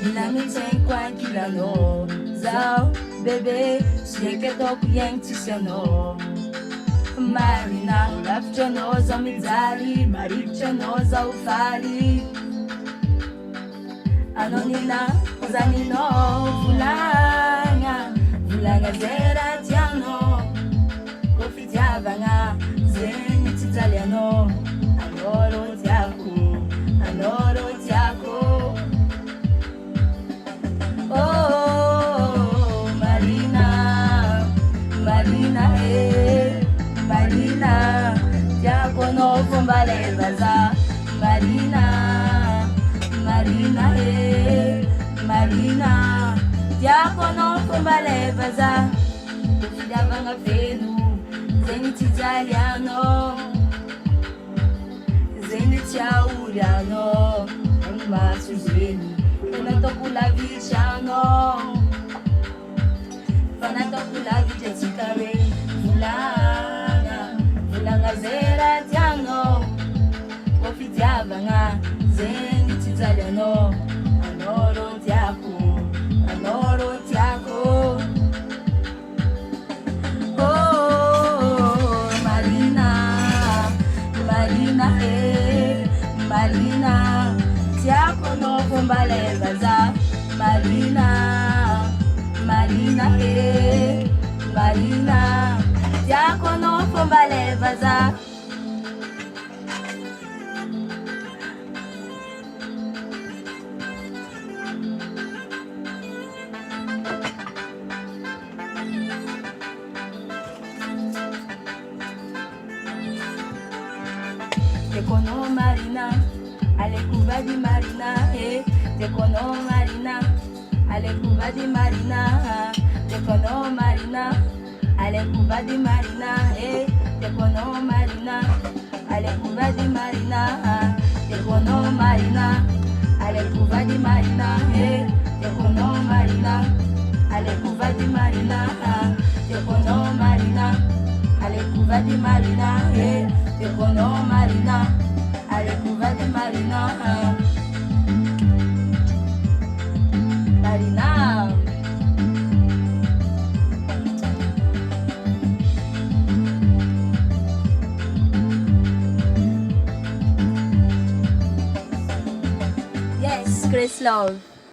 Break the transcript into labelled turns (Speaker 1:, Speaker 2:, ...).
Speaker 1: Bilangin sa kwan kilano Zao, bebe, siya ketok yang tisano Marina, lafchano za mizali Marichano za ufali Ano nina, zanino, fulanga Fulanga zera tiano Kofitiava nga, zeni titaliano Anoro tiako, anoro tiako Oh, Marina, Marina, Marina, tiako no fumbale baza Marina, Marina, Marina, tiako no fumbale baza Kufidava nga fenu, zenit italiano Zenit yauriano, ma sugeni Fanato kula viciano Fanato kula vicicare Fulanga, fulanga zera tiano Kofitiava nga, zenit italiano Anoro tiako, anoro tiako Oh, Marina, Marina, Marina Tiako no kumbale baza Marina, Marina, Marina Tiako no kumbale baza Tekono Marina, ale kuva di Marina, Tekono Marina, ale kuva di Marina, Tekono Marina, ale kuva di Marina, Tekono Marina, ale kuva di Marina, Tekono Marina, ale kuva di Marina, Tekono Marina, ale kuva di Marina, Tekono Marina, ale kuva di Marina, Tekono Marina, ale kuva di Marina, Marina. Yes, Chris Love.